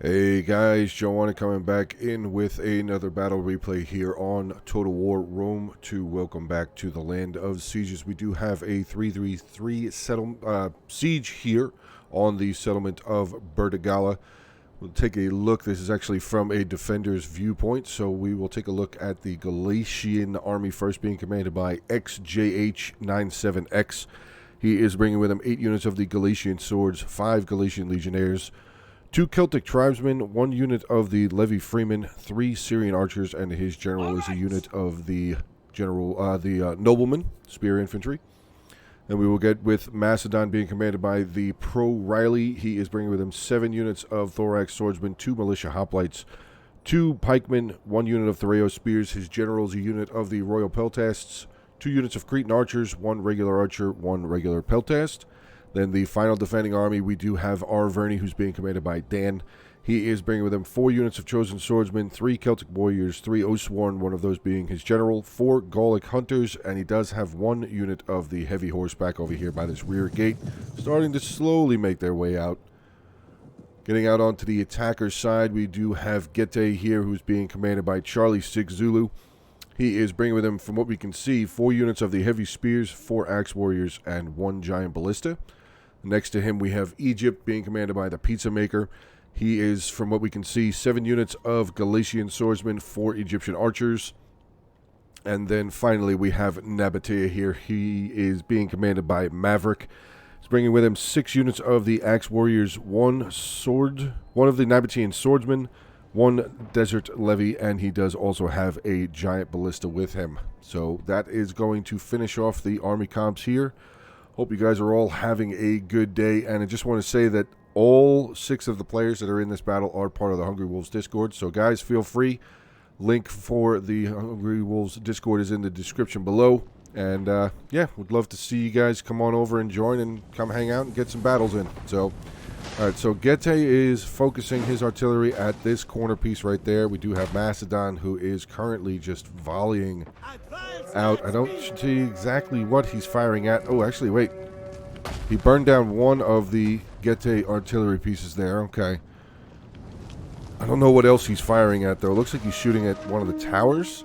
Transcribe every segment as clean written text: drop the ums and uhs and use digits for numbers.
Hey guys, Joe Onit coming back in with another battle replay here on Total War Rome 2. Welcome back to the land of sieges. We do have a 333 siege here on the settlement of Bertigala. We'll take a look. This is actually from a defender's viewpoint, so we will take a look at the Galatian army first, being commanded by XJH97X. He is bringing with him 8 units of the Galatian swords, 5 Galatian legionnaires, 2 Celtic tribesmen, 1 unit of the Levy Freemen, 3 Syrian archers, and his general is a unit of the nobleman, spear infantry. Then we will get with Macedon being commanded by the Pro Riley. He is bringing with him 7 units of thorax swordsmen, 2 militia hoplites, 2 pikemen, 1 unit of Theraeus spears. His general is a unit of the Royal Peltasts, 2 units of Cretan archers, 1 regular archer, 1 regular Peltast. Then the final defending army, we do have Arverni, who's being commanded by Dan. He is bringing with him 4 units of chosen swordsmen, 3 Celtic warriors, 3 Oathsworn, one of those being his general, 4 Gallic hunters, and he does have 1 unit of the heavy horseback over here by this rear gate, starting to slowly make their way out. Getting out onto the attacker's side, we do have Gete here, who's being commanded by Charlie 6 Zulu. He is bringing with him, from what we can see, 4 units of the heavy spears, 4 axe warriors, and 1 giant ballista. Next to him, we have Egypt being commanded by the Pizza Maker. He is, from what we can see, 7 units of Galatian swordsmen, 4 Egyptian archers. And then finally, we have Nabatea here. He is being commanded by Maverick. He's bringing with him 6 units of the Axe Warriors, 1 of the Nabatean swordsmen, 1 Desert Levy, and he does also have a giant ballista with him. So that is going to finish off the army comps here. Hope you guys are all having a good day, and I just want to say that all 6 of the players that are in this battle are part of the Hungry Wolves Discord. So guys, feel free. Link for the Hungry Wolves Discord is in the description below. And yeah, would love to see you guys come on over and join and come hang out and get some battles in. So, alright, so Gete is focusing his artillery at this corner piece right there. We do have Macedon, who is currently just volleying out. I don't see exactly what he's firing at. Oh, actually, wait. He burned down one of the Gete artillery pieces there. Okay. I don't know what else he's firing at, though. It looks like he's shooting at one of the towers.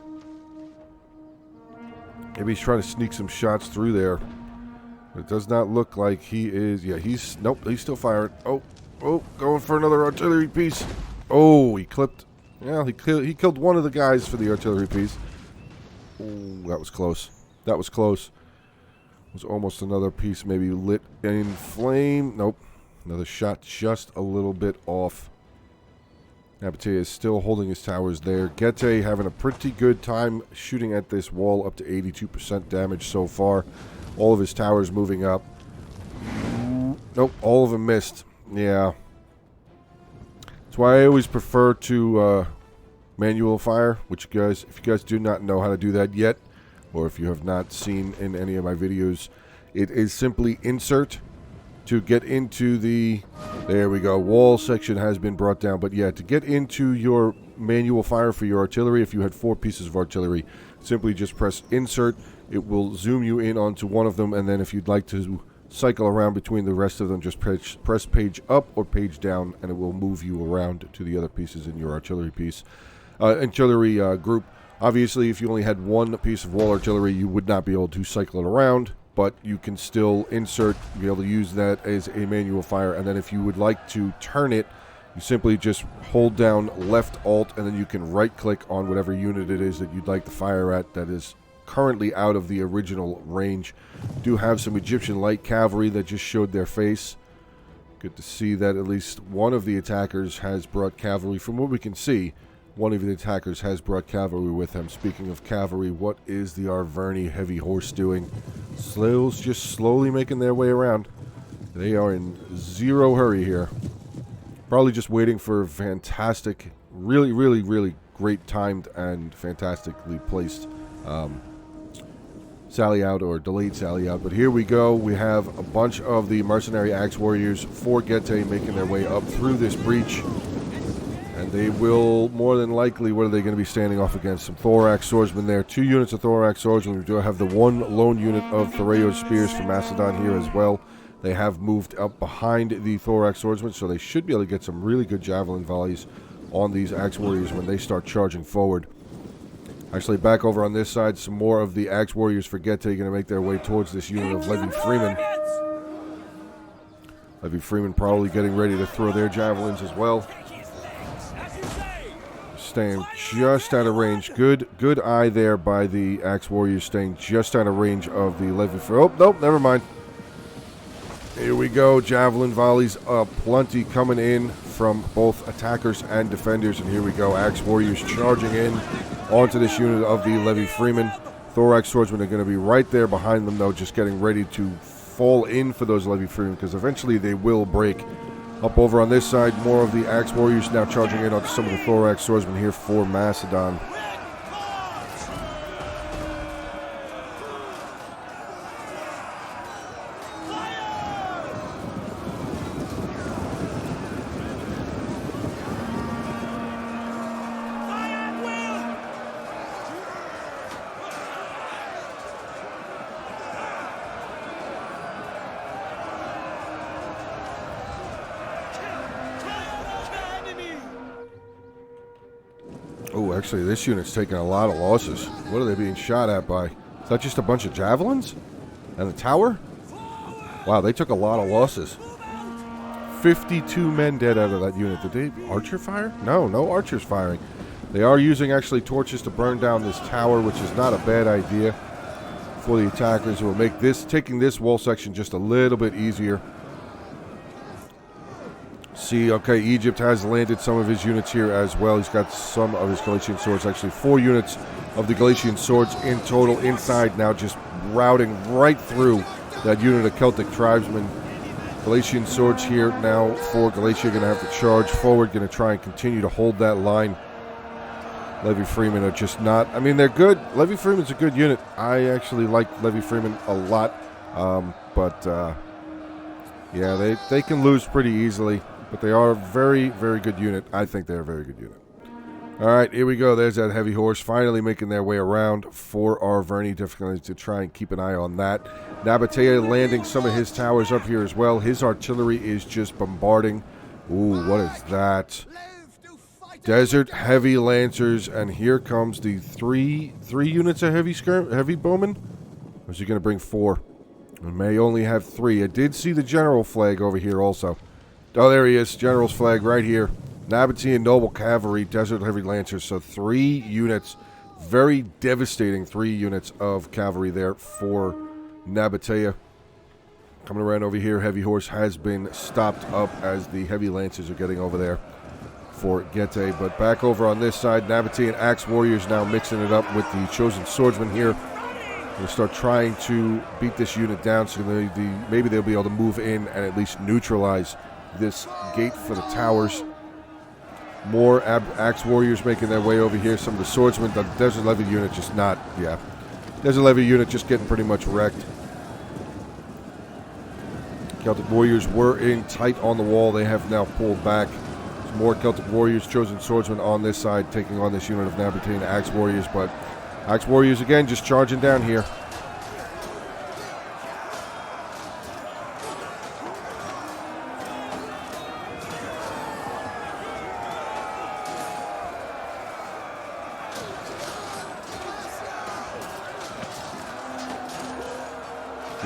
Maybe he's trying to sneak some shots through there. It does not look like he is. Yeah, nope, he's still firing. Oh, going for another artillery piece. Oh, he clipped. Yeah, he killed one of the guys for the artillery piece. Ooh, that was close. That was close. It was almost another piece maybe lit in flame. Nope. Another shot just a little bit off. Nabatea is still holding his towers there. Gete having a pretty good time shooting at this wall, up to 82% damage so far. All of his towers moving up. Nope, all of them missed. Yeah. That's why I always prefer to manual fire, which if you guys do not know how to do that yet, or if you have not seen in any of my videos, it is simply insert to get into the, there we go, wall section has been brought down. But yeah, to get into your manual fire for your artillery, if you had 4 pieces of artillery, simply just press insert. It will zoom you in onto one of them, and then if you'd like to cycle around between the rest of them, just press page up or page down, and it will move you around to the other pieces in your artillery piece. Group. Obviously, if you only had 1 piece of wall artillery, you would not be able to cycle it around, but you can still insert, be able to use that as a manual fire. And then if you would like to turn it, you simply just hold down left alt, and then you can right click on whatever unit it is that you'd like to fire at that is currently out of the original range. Do have some Egyptian light cavalry that just showed their face. Good to see that at least one of the attackers has brought cavalry. From what we can see, one of the attackers has brought cavalry with him. Speaking of cavalry, what is the Arverni heavy horse doing? Slaves just slowly making their way around. They are in zero hurry here. Probably just waiting for fantastic, really great timed and fantastically placed sally out or delayed sally out. But here we go. We have a bunch of the mercenary axe warriors for Gete making their way up through this breach. And they will, more than likely, what are they going to be standing off against? Some thorax swordsmen there. 2 units of thorax swordsmen. We do have the 1 lone unit of Theraeus spears from Macedon here as well. They have moved up behind the Thorax Swordsman, so they should be able to get some really good javelin volleys on these Axe Warriors when they start charging forward. Actually, back over on this side, some more of the Axe Warriors for Gete going to make their way towards this unit of Levy Freeman. Levy Freeman probably getting ready to throw their javelins as well. Staying just out of range. Good eye there by the Axe Warriors, staying just out of range of the Levy Freeman. Oh, nope, never mind. Here we go. Javelin volleys plenty coming in from both attackers and defenders. And here we go. Axe Warriors charging in onto this unit of the Levy Freeman. Thorax Swordsmen are going to be right there behind them, though, just getting ready to fall in for those Levy Freemen, because eventually they will break. Up over on this side, more of the Axe Warriors now charging in onto some of the Thorax Swordsmen here for Macedon. Oh, actually, this unit's taking a lot of losses. What are they being shot at by? Is that just a bunch of javelins? And a tower? Wow, they took a lot of losses. 52 men dead out of that unit. Did they archer fire? No, no archers firing. They are using, actually, torches to burn down this tower, which is not a bad idea for the attackers. It will make this, taking this wall section just a little bit easier. See, okay, Egypt has landed some of his units here as well. He's got some of his Galatian swords, actually 4 units of the Galatian swords in total inside now, just routing right through that unit of Celtic tribesmen. Galatian swords here now for Galatia, going to have to charge forward, going to try and continue to hold that line. Levy Freeman are just not, I mean, they're good. Levy Freeman's a good unit. I actually like Levy Freeman a lot, yeah, they can lose pretty easily. But they are a very, very good unit. I think they're a very good unit. All right, here we go. There's that heavy horse finally making their way around for Arverni. Definitely to try and keep an eye on that. Nabatea landing some of his towers up here as well. His artillery is just bombarding. Ooh, what is that? Desert heavy lancers, and here comes the three units of heavy bowmen. Or is he going to bring 4? It may only have 3. I did see the general flag over here also. Oh, there he is. General's flag right here. Nabatean Noble Cavalry, Desert Heavy Lancers. So 3 units. Very devastating 3 units of cavalry there for Nabatea. Coming around over here, Heavy Horse has been stopped up as the Heavy Lancers are getting over there for Gete. But back over on this side, Nabatean Axe Warriors now mixing it up with the Chosen Swordsman here. We'll start trying to beat this unit down, so maybe they'll be able to move in and at least neutralize this gate for the towers. More Axe Warriors making their way over here. Some of the swordsmen, the Desert Levy unit just not, yeah. Desert Levy unit just getting pretty much wrecked. Celtic Warriors were in tight on the wall. They have now pulled back. Some more Celtic Warriors, Chosen Swordsmen on this side, taking on this unit of Nabatean Axe Warriors, but Axe Warriors again just charging down here.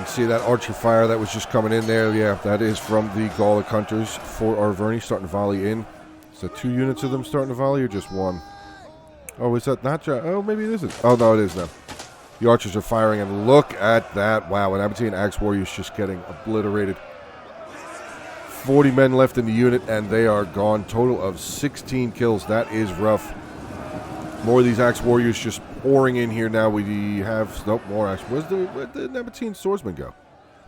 See that archer fire that was just coming in there. Yeah, that is from the Gallic Hunters for Arverni, starting to volley in. Is that 2 units of them starting to volley or just 1? Oh, is that not? Oh, maybe it isn't. Oh, no, it is now. The archers are firing, and look at that. Wow, and Nabatean Axe Warriors just getting obliterated. 40 men left in the unit, and they are gone. Total of 16 kills. That is rough. More of these Axe Warriors just pouring in here now. We have, nope, more Axe. Where'd the Nabatean Swordsmen go?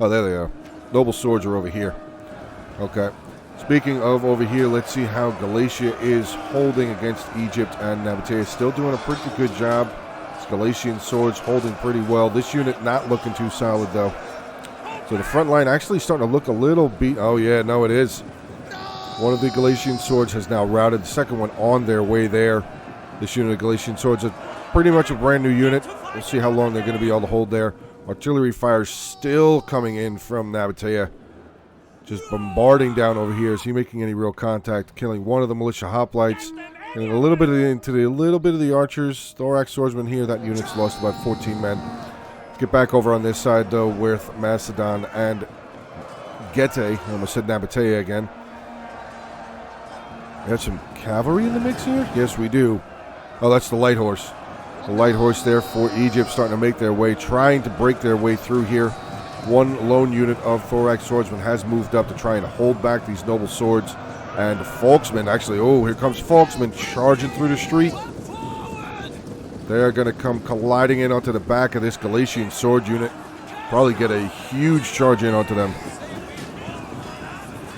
Oh, there they are. Noble Swords are over here. Okay. Speaking of over here, let's see how Galatia is holding against Egypt, and Nabatea is still doing a pretty good job. It's Galatian Swords holding pretty well. This unit not looking too solid, though. So the front line actually starting to look a little beat. Oh, yeah, no, it is. One of the Galatian Swords has now routed. The second one on their way there. This unit of Galatian Swords is pretty much a brand new unit. We'll see how long they're going to be able to hold there. Artillery fire still coming in from Nabatea. just bombarding down over here. Is he making any real contact? Killing one of the militia hoplites. And a little bit of the archers. Thorax swordsman here. That unit's lost about 14 men. Let's get back over on this side, though, with Macedon and Getae. I almost said Nabatea again. We have some cavalry in the mix here? Yes, we do. Oh, that's the light horse. The light horse there for Egypt starting to make their way, trying to break their way through here. One lone unit of Thorax swordsmen has moved up to try and hold back these noble swords. And Folksmen, actually, oh, here comes Folksmen charging through the street. They're going to come colliding in onto the back of this Galatian sword unit. Probably get a huge charge in onto them.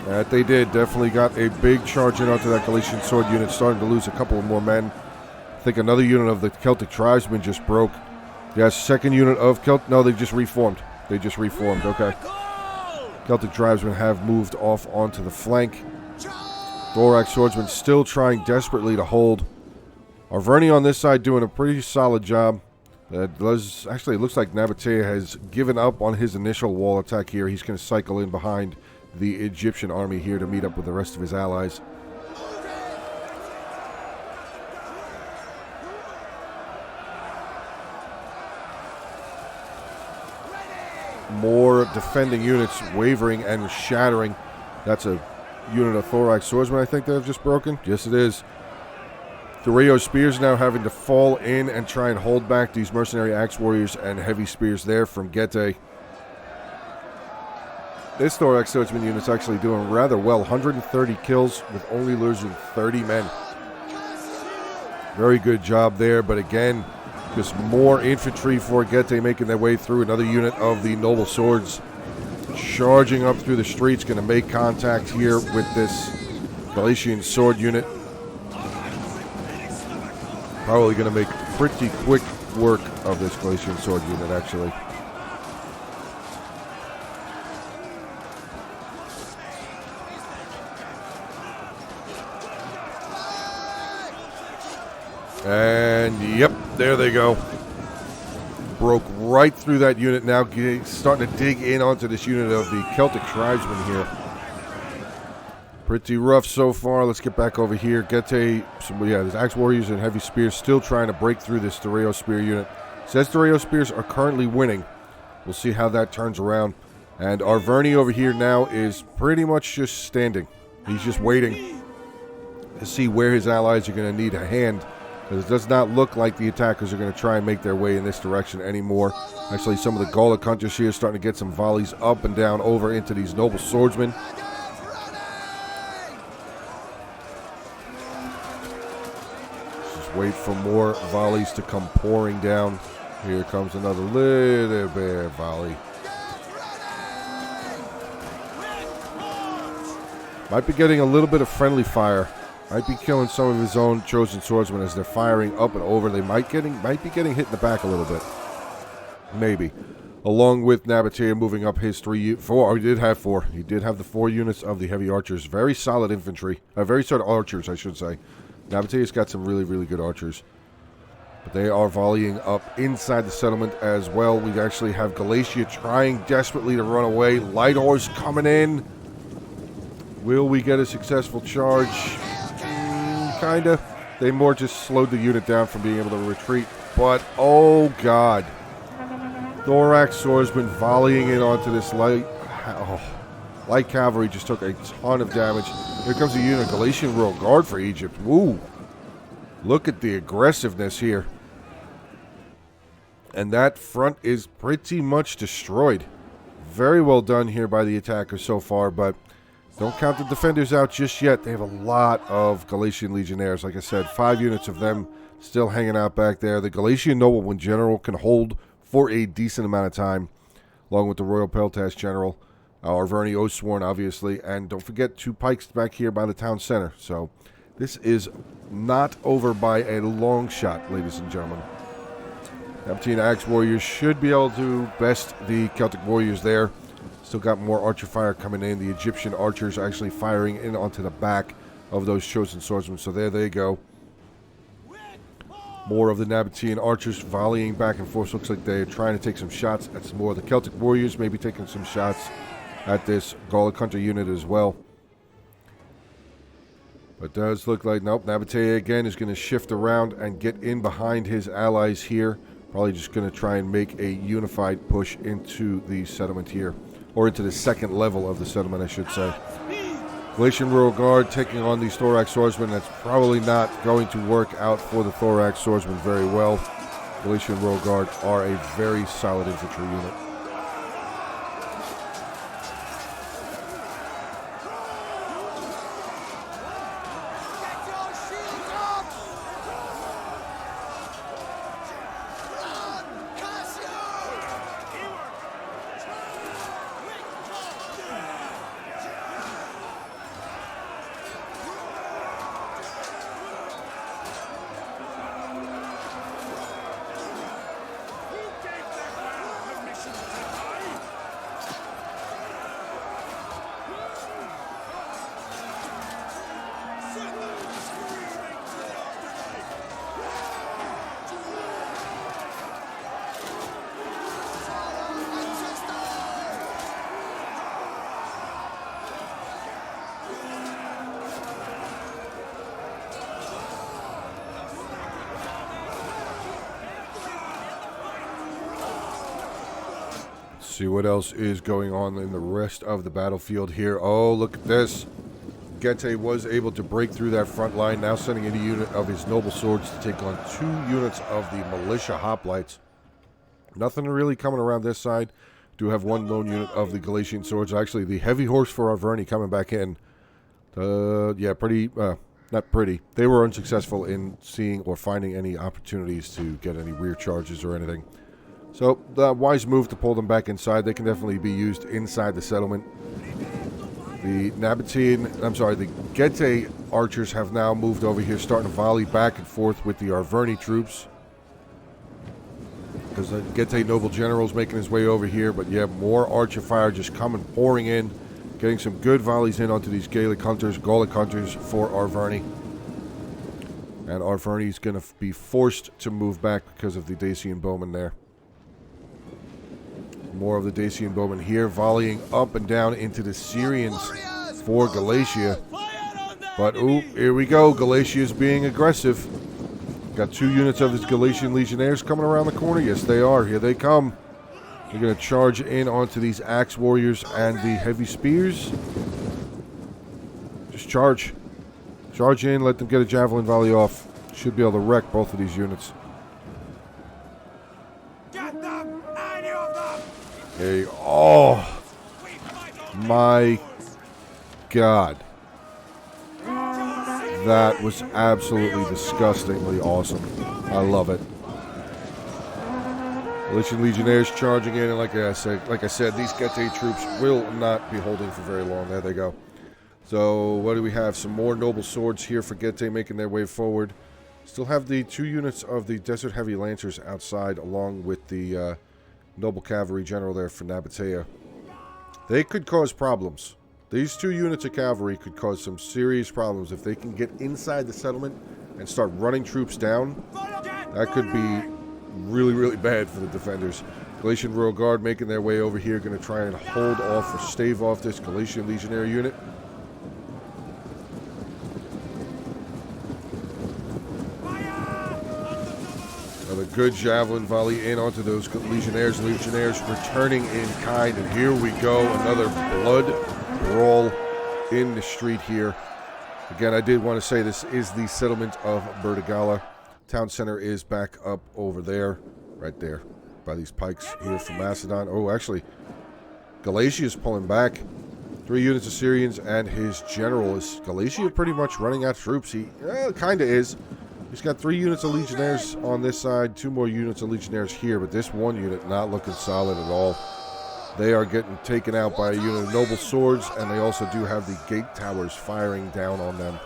That they did. Definitely got a big charge in onto that Galatian sword unit. Starting to lose a couple of more men. I think another unit of the Celtic tribesmen just broke. Yeah, second unit of no, they just reformed. They just reformed, okay. Celtic tribesmen have moved off onto the flank. Thorax swordsmen still trying desperately to hold. Arverni on this side doing a pretty solid job. Actually, it looks like Nabatea has given up on his initial wall attack here. He's going to cycle in behind the Egyptian army here to meet up with the rest of his allies. More defending units wavering and shattering. That's a unit of Thorax swordsmen, I think, that have just broken. Yes, it is. The Rio spears now having to fall in and try and hold back these mercenary axe warriors and heavy spears there from Getae. This Thorax swordsman unit's actually doing rather well. 130 kills with only losing 30 men. Very good job there, but again, just more infantry for Getae making their way through. Another unit of the noble swords charging up through the streets, going to make contact here with this Galatian sword unit. Probably going to make pretty quick work of this Galatian sword unit, actually. And, yep, there they go. Broke right through that unit now, starting to dig in onto this unit of the Celtic tribesmen here. Pretty rough so far. Let's get back over here. Getae, there's axe warriors and heavy spears still trying to break through this Doreo spear unit. Says Doreo spears are currently winning. We'll see how that turns around. And Arverni over here now is pretty much just standing. He's just waiting to see where his allies are going to need a hand. It does not look like the attackers are going to try and make their way in this direction anymore. Actually, some of the Gallic hunters here are starting to get some volleys up and down over into these noble swordsmen. Just wait for more volleys to come pouring down. Here comes another little bit of volley. Might be getting a little bit of friendly fire. Might be killing some of his own chosen swordsmen as they're firing up and over. They might be getting hit in the back a little bit. Maybe. Along with Nabatea moving up his 4. He did have 4. He did have the 4 units of the heavy archers. Very solid infantry. Very solid archers, I should say. Nabatea's got some really, really good archers. But they are volleying up inside the settlement as well. We actually have Galatia trying desperately to run away. Light horse coming in. Will we get a successful charge? Kinda. They more just slowed the unit down from being able to retreat. But, oh god. Thorax swordsman volleying in onto this light cavalry just took a ton of damage. Here comes a unit of Galatian Royal Guard for Egypt. Woo. Look at the aggressiveness here. And that front is pretty much destroyed. Very well done here by the attackers so far, but don't count the defenders out just yet. They have a lot of Galatian legionnaires. Like I said, 5 units of them still hanging out back there. The Galatian nobleman general can hold for a decent amount of time, along with the Royal Peltas general, Arverni Osworn, obviously. And don't forget 2 pikes back here by the town center. So this is not over by a long shot, ladies and gentlemen. Nabatean Axe Warriors should be able to best the Celtic warriors there. Still got more archer fire coming in. The Egyptian archers actually firing in onto the back of those chosen swordsmen. So there they go. More of the Nabatean archers volleying back and forth. Looks like they're trying to take some shots at some more of the Celtic warriors. Maybe taking some shots at this Gallic Hunter unit as well. But does look like, nope, Nabatea again is going to shift around and get in behind his allies here. Probably just going to try and make a unified push into the settlement here. Or into the second level of the settlement, I should say. Galatian Royal Guard taking on these Thorax Swordsmen. That's probably not going to work out for the Thorax Swordsmen very well. Galatian Royal Guard are a very solid infantry unit. See what else is going on in the rest of the battlefield here. Oh, look at this. Getae was able to break through that front line, now sending in a unit of his noble swords to take on 2 units of the militia hoplites. Nothing really coming around this side. Do have 1 lone unit of the Galatian swords. Actually, the heavy horse for Arverni coming back in. Yeah, pretty, not pretty. They were unsuccessful in seeing or finding any opportunities to get any rear charges or anything. So, the wise move to pull them back inside. They can definitely be used inside the settlement. The the Getae archers have now moved over here, starting to volley back and forth with the Arverni troops. Because the Getae noble general's making his way over here, but yeah, more archer fire just coming, pouring in. Getting some good volleys in onto these Gallic hunters for Arverni. And Arverni's going to be forced to move back because of the Dacian bowmen there. More of the Dacian bowmen here, volleying up and down into the Syrians for Galatia. But, ooh, here we go. Galatia's being aggressive. Got 2 units of his Galatian legionnaires coming around the corner. Yes, they are. Here they come. They're going to charge in onto these axe warriors and the heavy spears. Just charge. Charge in, let them get a javelin volley off. Should be able to wreck both of these units. Hey, oh my God. That was absolutely disgustingly awesome. I love it. Galatian Legionnaires charging in, and like I said, these Getae troops will not be holding for very long. There they go. So what do we have? Some more noble swords here for Getae making their way forward. Still have the 2 units of the Desert Heavy Lancers outside, along with the noble cavalry general there for Nabatea. They could cause problems. These 2 units of cavalry could cause some serious problems if they can get inside the settlement and start running troops down. That could be really, really bad for the defenders. Galatian Royal Guard making their way over here, going to try and hold off or stave off this Galatian Legionnaire unit. Another good javelin volley in onto those Legionnaires. Legionnaires returning in kind, and here we go. Another blood brawl in the street here. Again, I did want to say this is the settlement of Bertigala. Town center is back up over there, right there, by these pikes here from Macedon. Oh, actually, Galatia is pulling back. 3 units of Syrians and his general. Is Galatia pretty much running out of troops? He kind of is. He's got 3 units of Legionnaires on this side, 2 more units of Legionnaires here, but this 1 unit not looking solid at all. They are getting taken out by a unit of noble swords, and they also do have the gate towers firing down on them.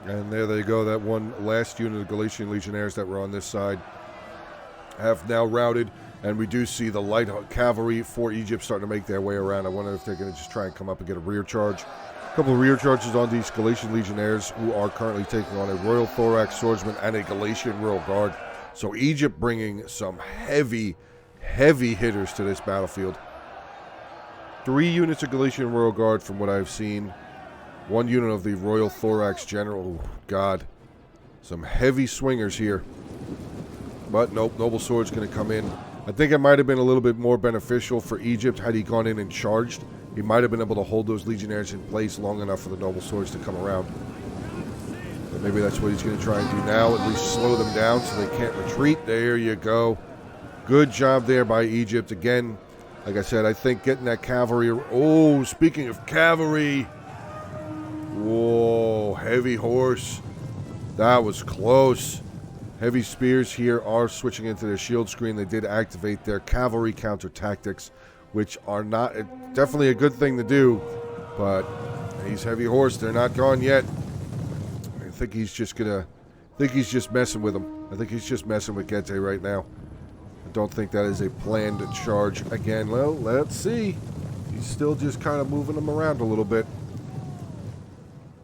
And there they go. That one last unit of Galatian Legionnaires that were on this side have now routed. And we do see the light cavalry for Egypt starting to make their way around. I wonder if they're going to just try and come up and get a rear charge. A couple of rear charges on these Galatian legionnaires who are currently taking on a Royal Thorax swordsman and a Galatian Royal Guard. So Egypt bringing some heavy, heavy hitters to this battlefield. 3 units of Galatian Royal Guard from what I've seen. 1 unit of the Royal Thorax General. Oh, God. Some heavy swingers here. But nope, Noble Sword's going to come in. I think it might have been a little bit more beneficial for Egypt had he gone in and charged. He might have been able to hold those legionnaires in place long enough for the Noble Swords to come around. But maybe that's what he's going to try and do now. At least slow them down so they can't retreat. There you go. Good job there by Egypt. Again, like I said, I think getting that cavalry... Oh, speaking of cavalry... Whoa, heavy horse. That was close. Heavy spears here are switching into their shield screen. They did activate their cavalry counter tactics, which are not definitely a good thing to do. But these heavy horse, they're not gone yet. I think he's just gonna... I think he's just messing with them. I think he's just messing with Gete right now. I don't think that is a planned charge again. Well, let's see. He's still just kind of moving them around a little bit.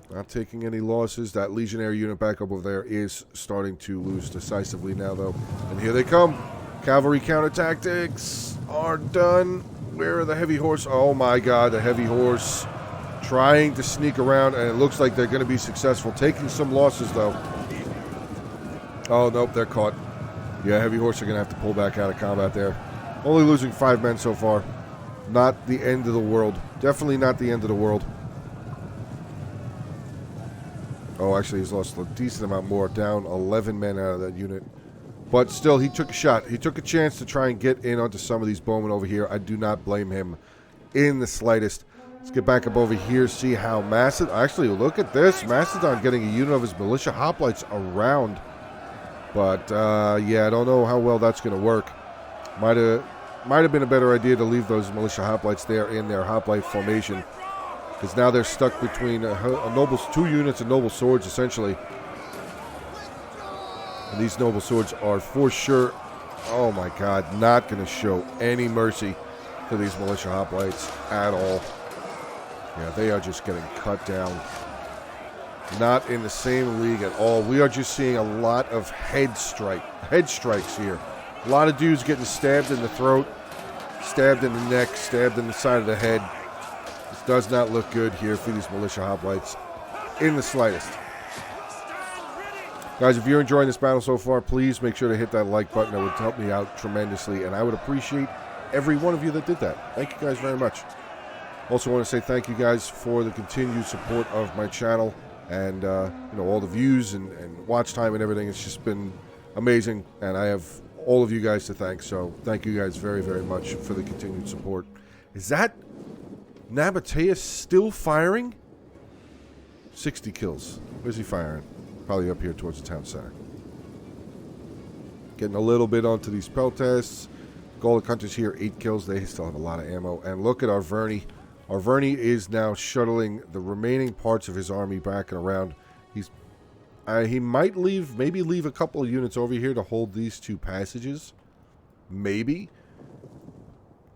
Not taking any losses. That legionary unit back up over there is starting to lose decisively now, though. And here they come. Cavalry counter tactics are done. Where are the heavy horse? Oh my God, the heavy horse trying to sneak around, and it looks like they're going to be successful. Taking some losses, though. Oh, nope, they're caught. Yeah, heavy horse are going to have to pull back out of combat there. Only losing 5 men so far. Not the end of the world. Definitely not the end of the world. Oh, actually, he's lost a decent amount more. Down 11 men out of that unit. But still, he took a shot. He took a chance to try and get in onto some of these bowmen over here. I do not blame him in the slightest. Let's get back up over here, see how Macedon... Actually, look at this. Macedon getting a unit of his militia hoplites around. But, yeah, I don't know how well that's going to work. Might have been a better idea to leave those militia hoplites there in their hoplite formation. Because now they're stuck between two units of noble swords, essentially. And these noble swords are for sure, oh my God, not going to show any mercy to these militia hoplites at all. Yeah, they are just getting cut down. Not in the same league at all. We are just seeing a lot of head strikes here. A lot of dudes getting stabbed in the throat, stabbed in the neck, stabbed in the side of the head. This does not look good here for these militia hoplites in the slightest. Guys, if you're enjoying this battle so far, please make sure to hit that like button. It would help me out tremendously, and I would appreciate every one of you that did that. Thank you guys very much. Also want to say thank you guys for the continued support of my channel and all the views and watch time and everything. It's just been amazing, and I have all of you guys to thank. So thank you guys very, very much for the continued support. Is that Nabateus still firing? 60 kills. Where's he firing? Probably up here towards the town center. Getting a little bit onto these peltasts. Gallic Hunters here, 8 kills. They still have a lot of ammo. And look at Arverni. Arverni is now shuttling the remaining parts of his army back and around. He might maybe leave a couple of units over here to hold these 2 passages. Maybe.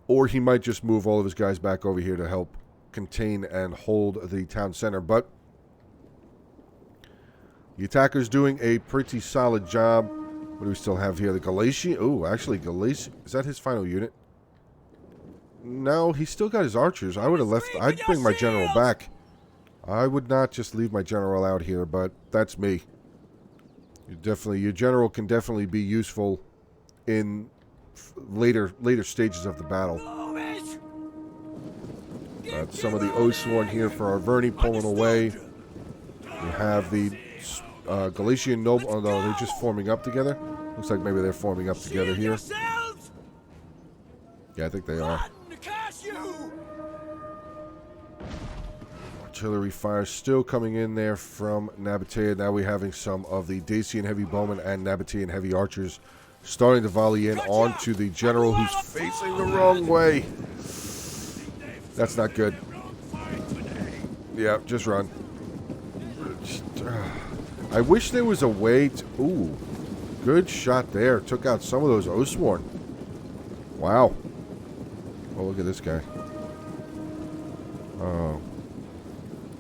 Or he might just move all of his guys back over here to help contain and hold the town center. But the attacker's doing a pretty solid job. What do we still have here? The Galatian. Oh, actually, Galatian. Is that his final unit? No, he's still got his archers. I would have left. I'd bring my general back. I would not just leave my general out here, but that's me. Your general can definitely be useful in later stages of the battle. Some of the Oathsworn here for Arverni pulling away. We have the Galatian noble. Oh no, they're just forming up together. Looks like maybe they're forming up together here. Yeah, I think they are. Artillery fire still coming in there from Nabatea. Now we're having some of the Dacian heavy bowmen and Nabatean heavy archers starting to volley in onto the general who's facing the wrong way. That's not good. Yeah, just run. I wish there was a way to... Ooh, good shot there. Took out some of those Oathsworn. Wow. Oh, look at this guy. Oh.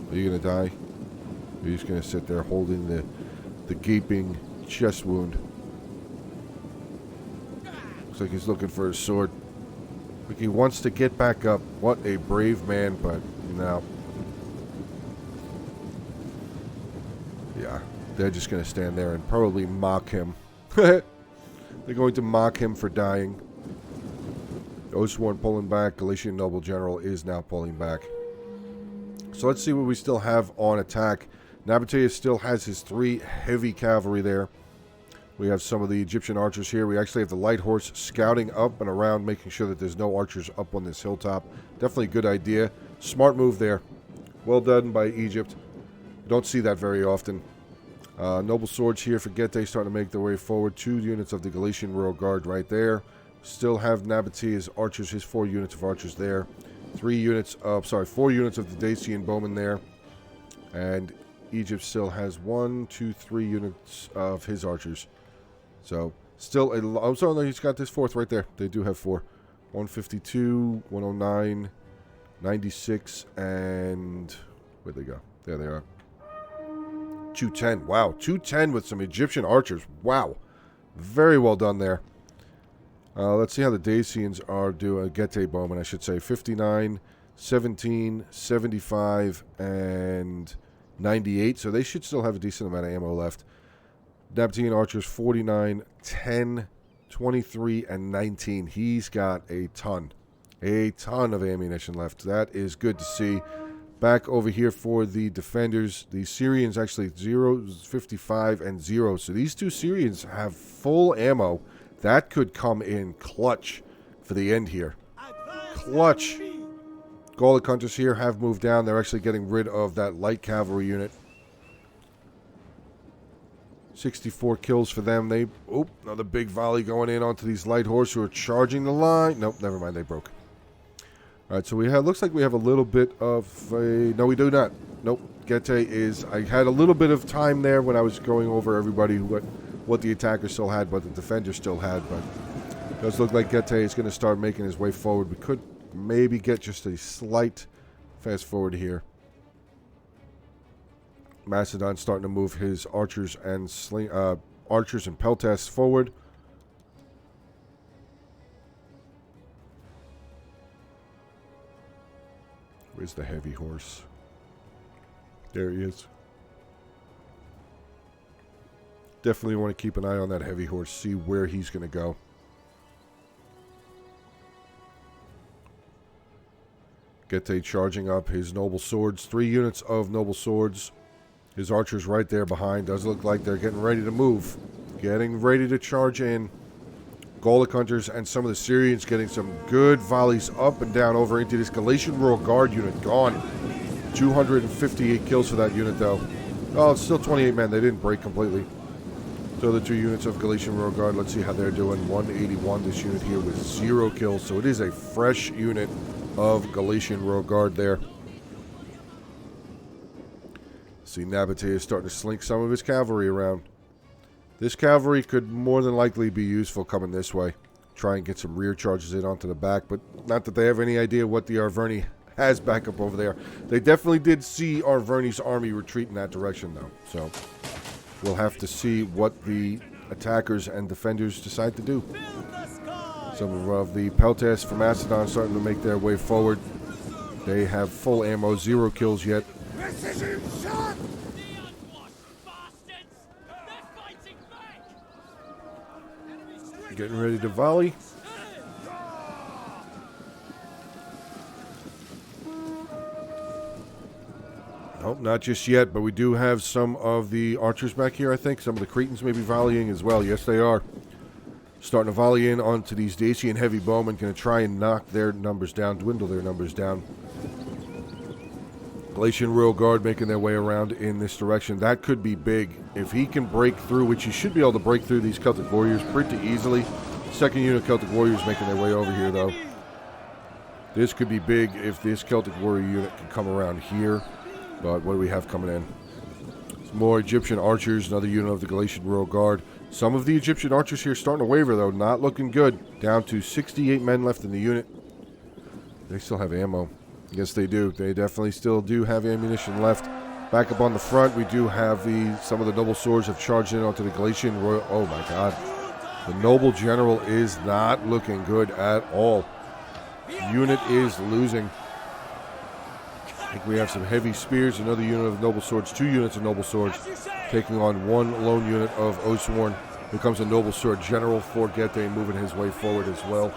Are you going to die? Or are you just going to sit there holding the gaping chest wound? Looks like he's looking for his sword. Like he wants to get back up. What a brave man, but no. Yeah, they're just going to stand there and probably mock him. They're going to mock him for dying. Oathsworn pulling back. Galatian Noble General is now pulling back. So let's see what we still have on attack. Nabatea still has his 3 heavy cavalry there. We have some of the Egyptian archers here. We actually have the light horse scouting up and around, making sure that there's no archers up on this hilltop. Definitely a good idea. Smart move there. Well done by Egypt. Don't see that very often. Noble swords here for Getae starting to make their way forward. 2 units of the Galatian Royal Guard right there. Still have Nabatea's archers, his 4 units of archers there. 4 units of the Dacian bowmen there. And Egypt still has 1, 2, 3 units of his archers. So, still a lot. Oh, sorry, no, he's got this 4th right there. They do have 4. 152, 109, 96, and where'd they go? There they are. 210. Wow, 210 with some Egyptian archers. Wow. Very well done there. Let's see how the Dacians are doing. Getae bowmen, I should say. 59, 17, 75, and 98. So they should still have a decent amount of ammo left. Nabatean archers, 49, 10, 23, and 19. He's got a ton of ammunition left. That is good to see. Back over here for the defenders. The Syrians actually 0, 55, and 0. So these 2 Syrians have full ammo. That could come in clutch for the end here. Clutch. Gallic hunters here have moved down. They're actually getting rid of that light cavalry unit. 64 kills for them. Another big volley going in onto these light horse who are charging the line. Nope, never mind. They broke. All right, so looks like we have a little bit of a... No, we do not. Nope. Getae is... I had a little bit of time there when I was going over everybody what the attacker still had, what the defender still had, but it does look like Getae is going to start making his way forward. We could maybe get just a slight fast forward here. Macedon starting to move his archers and peltasts forward. Where's the heavy horse? There he is. Definitely want to keep an eye on that heavy horse, see where he's going to go. Getae charging up his noble swords. 3 units of noble swords. His archers right there behind. Does look like they're getting ready to move. Getting ready to charge in. Gallic hunters and some of the Syrians getting some good volleys up and down over into this Galatian Royal Guard unit. Gone. 258 kills for that unit, though. Oh, it's still 28 men. They didn't break completely. So the 2 units of Galatian Royal Guard, let's see how they're doing. 181, this unit here with 0 kills. So it is a fresh unit of Galatian Royal Guard there. See, Nabatea is starting to slink some of his cavalry around. This cavalry could more than likely be useful coming this way. Try and get some rear charges in onto the back, but not that they have any idea what the Arverni has back up over there. They definitely did see Arverni's army retreat in that direction, though. So we'll have to see what the attackers and defenders decide to do. Some of the peltasts from Macedon starting to make their way forward. They have full ammo, 0 kills yet. Precision shot! Getting ready to volley. Nope, not just yet, but we do have some of the archers back here, I think. Some of the Cretans may be volleying as well. Yes, they are. Starting to volley in onto these Dacian heavy bowmen. Going to try and knock their numbers down, dwindle their numbers down. Galatian Royal Guard making their way around in this direction. That could be big. If he can break through, which he should be able to break through these Celtic Warriors pretty easily. Second unit Celtic Warriors making their way over here, though. This could be big if this Celtic Warrior unit can come around here. But what do we have coming in? Some more Egyptian archers, another unit of the Galatian Royal Guard. Some of the Egyptian archers here starting to waver, though. Not looking good. Down to 68 men left in the unit. They still have ammo. Yes, they do. They definitely still do have ammunition left. Back up on the front, we do have some of the noble swords have charged in onto the Galatian Royal. Oh, my God. The noble general is not looking good at all. Unit is losing. I think we have some heavy spears, another unit of noble swords, 2 units of noble swords, taking on 1 lone unit of Osworn. Here comes a noble sword general for Gete, moving his way forward as well.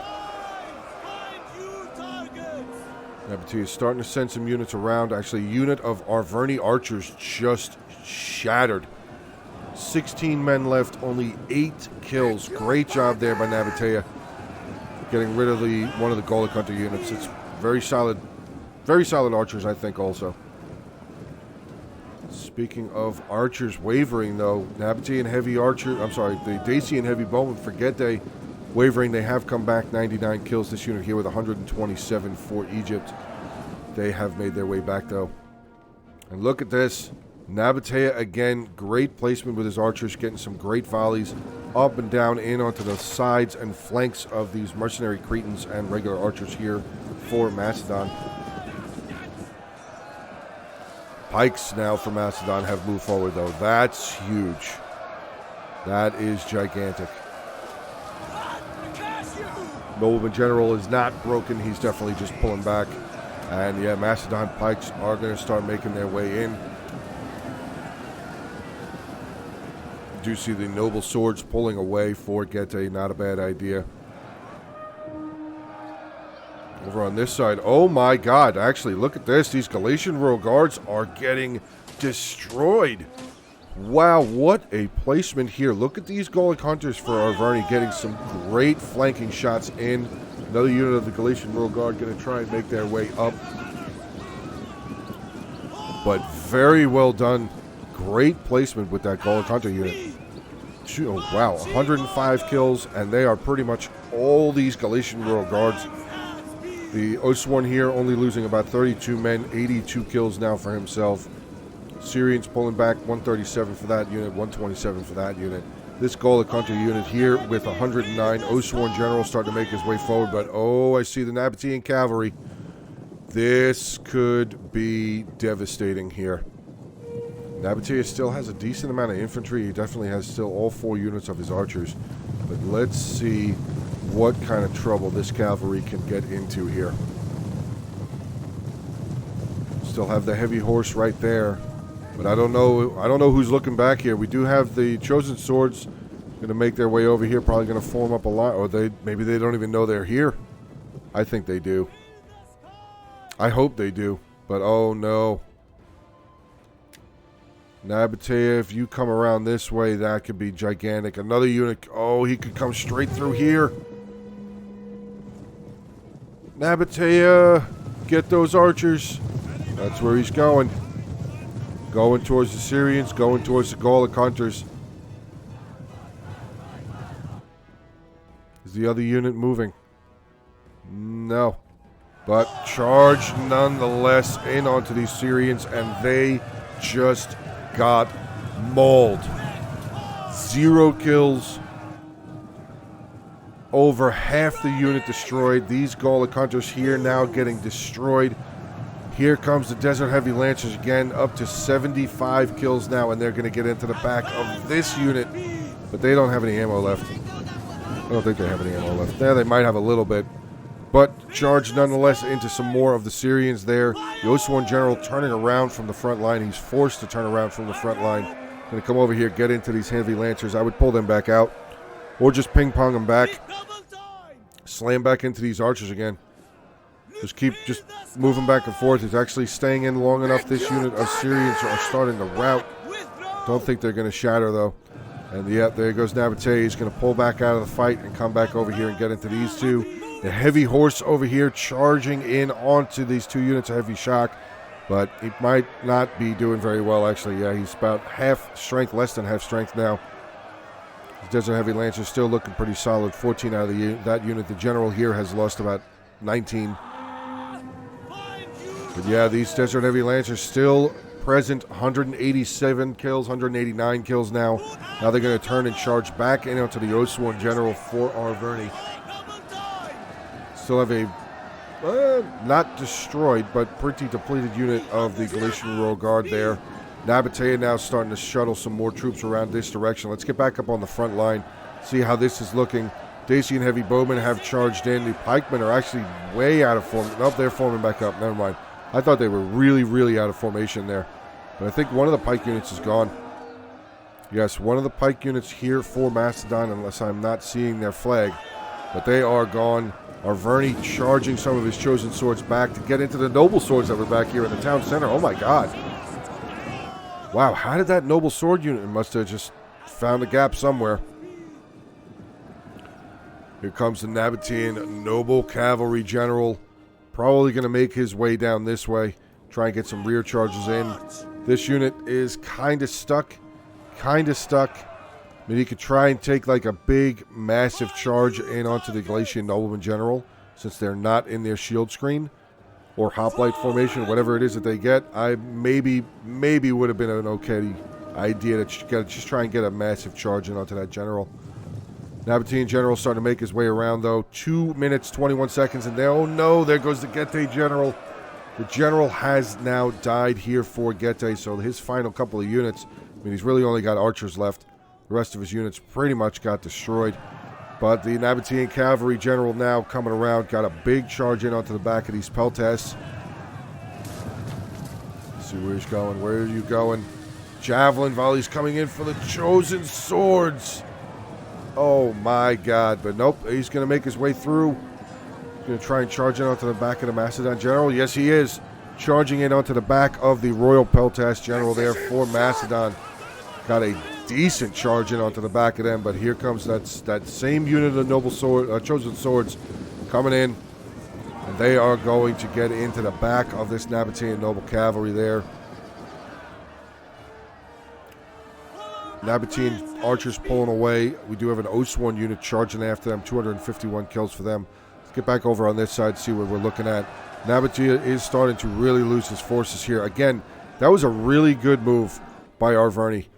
Nabatea is starting to send some units around. Actually, a unit of Arverni archers just shattered. 16 men left, only 8 kills. Great job there by Nabatea, getting rid of one of the Golek Hunter units. It's very solid archers, I think, also. Speaking of archers wavering, though, Nabatean heavy archer, the Dacian heavy bowman for Gete wavering. They have come back, 99 kills this unit here with 127 for Egypt. They have made their way back, though. And look at this. Nabatea, again, great placement with his archers, getting some great volleys up and down in onto the sides and flanks of these mercenary Cretans and regular archers here for Macedon. Pikes now for Macedon have moved forward, though. That's huge. That is gigantic. Nobleman General is not broken. He's definitely just pulling back. And yeah, Macedon pikes are going to start making their way in. You do see the noble swords pulling away for Gete. Not a bad idea. Over on this side, oh my God, actually, look at this. These Galatian Royal Guards are getting destroyed. Wow, what a placement here. Look at these Golek Hunters for Arverni getting some great flanking shots in. Another unit of the Galatian Royal Guard going to try and make their way up. But very well done. Great placement with that Golek Hunter unit. Oh, wow, 105 kills, and they are pretty much all these Galatian Royal Guards. The Osworn here only losing about 32 men, 82 kills now for himself. Syrians pulling back, 137 for that unit, 127 for that unit. This Golek Hunter unit here with 109. Osworn General starting to make his way forward, but oh, I see the Nabatean cavalry. This could be devastating here. Nabatea still has a decent amount of infantry. He definitely has still all 4 units of his archers. But let's see what kind of trouble this cavalry can get into here. Still have the heavy horse right there. But I don't know who's looking back here. We do have the chosen swords going to make their way over here, probably going to form up a line, or maybe they don't even know they're here. I think they do. I hope they do. But oh no. Nabatea, if you come around this way, that could be gigantic. Another unit. Oh, he could come straight through here. Nabatea, get those archers. That's where he's going. Going towards the Syrians, going towards the Golek Hunters. Is the other unit moving? No. But charge nonetheless in onto these Syrians, and they just got mauled. 0 kills. Over half the unit destroyed. These Golek Hunters here now getting destroyed. Here comes the Desert Heavy Lancers again, up to 75 kills now, and they're going to get into the back of this unit. But they don't have any ammo left. I don't think they have any ammo left. Yeah, they might have a little bit. But charge nonetheless into some more of the Syrians there. The Osworn General turning around from the front line. He's forced to turn around from the front line. Going to come over here, get into these Heavy Lancers. I would pull them back out. Or just ping-pong them back. Slam back into these archers again. Just moving back and forth. It's actually staying in long enough. This unit of Syrians are starting to rout. Don't think they're going to shatter, though. And yeah, there goes Nabatea. He's going to pull back out of the fight and come back over here and get into these 2. The heavy horse over here charging in onto these 2 units of heavy shock. But he might not be doing very well, actually. Yeah, he's about half strength, less than half strength now. The Desert Heavy Lancers still looking pretty solid. 14 out of that unit. The general here has lost about 19. But yeah, these Desert Heavy Lancers still present, 187 kills, 189 kills now. Now they're going to turn and charge back in onto the Oathsworn General for Arverni. Still have a not destroyed, but pretty depleted unit of the Galatian Royal Guard there. Nabatea now starting to shuttle some more troops around this direction. Let's get back up on the front line, see how this is looking. Dacian Heavy Bowmen have charged in. The Pikemen are actually way out of form. Nope, they're forming back up. Never mind. I thought they were really, really out of formation there. But I think one of the Pike units is gone. Yes, one of the Pike units here for Macedon, unless I'm not seeing their flag. But they are gone. Arverni charging some of his chosen swords back to get into the noble swords that were back here in the town center. Oh my god. Wow, how did that noble sword unit must have just found a gap somewhere. Here comes the Nabatean noble cavalry general. Probably going to make his way down this way. Try and get some rear charges in. This unit is kind of stuck. I mean, he could try and take like a big, massive charge in onto the Galatian nobleman general, since they're not in their shield screen or hoplite formation, whatever it is that they get. I maybe would have been an okay idea to just try and get a massive charge in onto that general. Nabatean general starting to make his way around though. 2 minutes, 21 seconds, and there, oh no, there goes the Getae general. The general has now died here for Getae, so his final couple of units, I mean, he's really only got archers left. The rest of his units pretty much got destroyed. But the Nabatean cavalry general now coming around, got a big charge in onto the back of these peltasts. See where he's going. Where are you going? Javelin volleys coming in for the chosen swords. Oh my god. But nope, he's going to make his way through. He's going to try and charge in onto the back of the Macedon general. Yes, he is. Charging in onto the back of the Royal Peltast general there for Macedon. Got a decent charge in onto the back of them, but here comes that same unit of noble sword, chosen swords coming in, and they are going to get into the back of this Nabatean noble cavalry there. Nabatean archers pulling away. We do have an Oathsworn unit charging after them. 251 kills for them. Let's get back over on this side, see what we're looking at. Nabatea is starting to really lose his forces here. Again, that was a really good move by Arverni.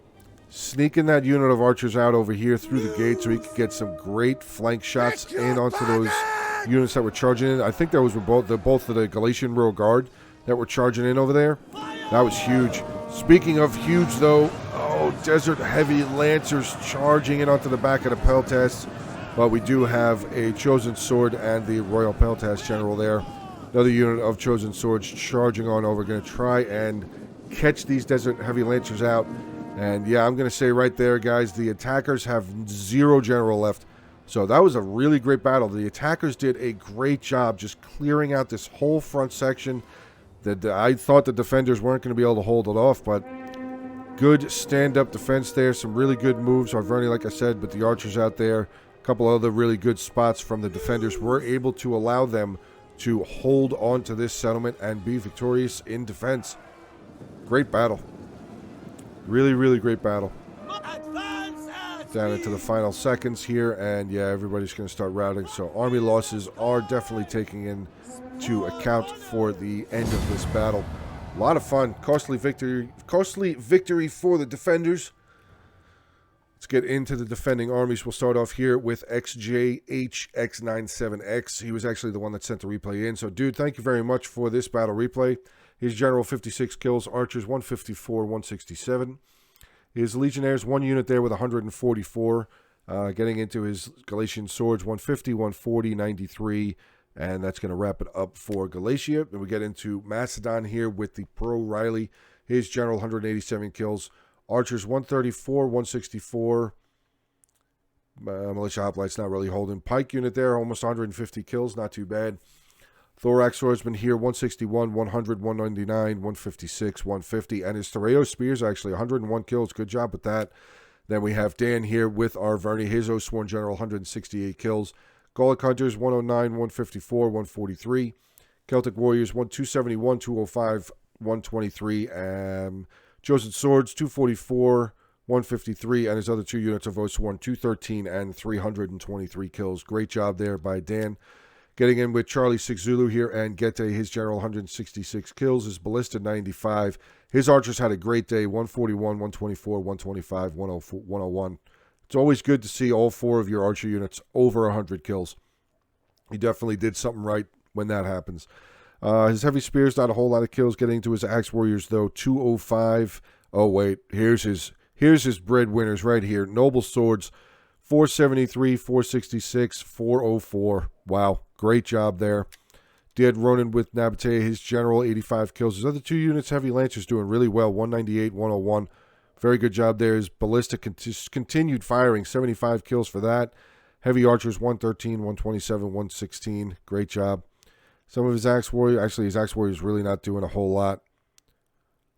Sneaking that unit of archers out over here through the gate so he could get some great flank shots in onto those units that were charging in. I think that was both of the Galatian Royal Guard that were charging in over there. That was huge. Speaking of huge, though, oh, Desert Heavy Lancers charging in onto the back of the Peltasts. But we do have a Chosen Sword and the Royal Peltast General there. Another unit of Chosen Swords charging on over. Going to try and catch these Desert Heavy Lancers out. And yeah, I'm going to say right there, guys, the attackers have 0 general left. So that was a really great battle. The attackers did a great job just clearing out this whole front section. I thought the defenders weren't going to be able to hold it off, but good stand-up defense there. Some really good moves. Arverni, like I said, but the archers out there, a couple other really good spots from the defenders were able to allow them to hold on to this settlement and be victorious in defense. Great battle. Really, really great battle. Down into the final seconds here, and yeah, everybody's going to start routing. So army losses are definitely taking into account for the end of this battle. A lot of fun. Costly victory for the defenders. Let's get into the defending armies. We'll start off here with XJHX97X. He was actually the one that sent the replay in. So, dude, thank you very much for this battle replay. His general 56 kills, archers 154, 167. His legionnaires, 1 unit there with 144. Getting into his Galatian swords, 150, 140, 93. And that's going to wrap it up for Galatia. Then we get into Macedon here with the Pro Riley. His general, 187 kills. Archers, 134, 164. Militia hoplites not really holding. Pike unit there, almost 150 kills. Not too bad. Thorax swordsman here, 161, 100, 199, 156, 150. And his Thoreo spears, actually, 101 kills. Good job with that. Then we have Dan here with Arverni. His Oathsworn general, 168 kills. Gallic hunters, 109, 154, 143. Celtic warriors, 271, 205, 123. Chosen swords, 244, 153. And his other 2 units of Oathsworn, 213 and 323 kills. Great job there by Dan. Getting in with Charlie 6 Zulu here and Gete, his general, 166 kills. His ballista, 95. His archers had a great day, 141, 124, 125, 101. It's always good to see all 4 of your archer units over 100 kills. He definitely did something right when that happens. His heavy spears, not a whole lot of kills. Getting into his axe warriors, though, 205. Oh, wait, here's his breadwinners right here. Noble swords, 473, 466, 404. Wow, great job there. Did Ronan with Nabatea, his general, 85 kills. His other 2 units, heavy lancers, doing really well, 198, 101. Very good job there. His ballista continued firing, 75 kills for that. Heavy archers, 113, 127, 116. Great job. Some of his axe warriors, actually his axe warriors really not doing a whole lot.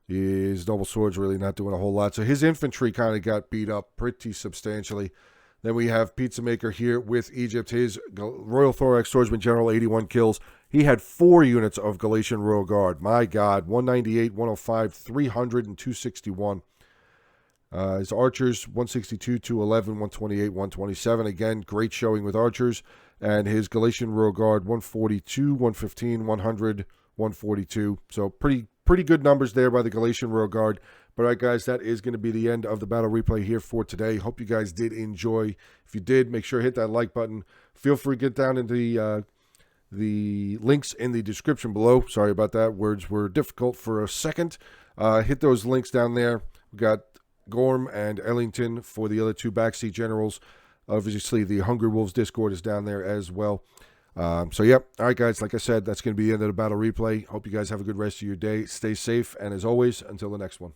His noble swords really not doing a whole lot. So his infantry kind of got beat up pretty substantially. Then we have Pizza Maker here with Egypt. His Royal Thorax Swordsman General, 81 kills. He had 4 units of Galatian Royal Guard. My God, 198, 105, 300, and 261. His archers, 162, 211, 128, 127. Again, great showing with archers. And his Galatian Royal Guard, 142, 115, 100, 142. So pretty good numbers there by the Galatian Royal Guard. But all right, guys, that is going to be the end of the battle replay here for today. Hope you guys did enjoy. If you did, make sure to hit that like button. Feel free to get down into the links in the description below. Sorry about that. Words were difficult for a second. Hit those links down there. We got Gorm and Ellington for the other 2 backseat generals. Obviously, the Hungry Wolves Discord is down there as well. So, yep. All right, guys. Like I said, that's going to be the end of the battle replay. Hope you guys have a good rest of your day. Stay safe. And as always, until the next one.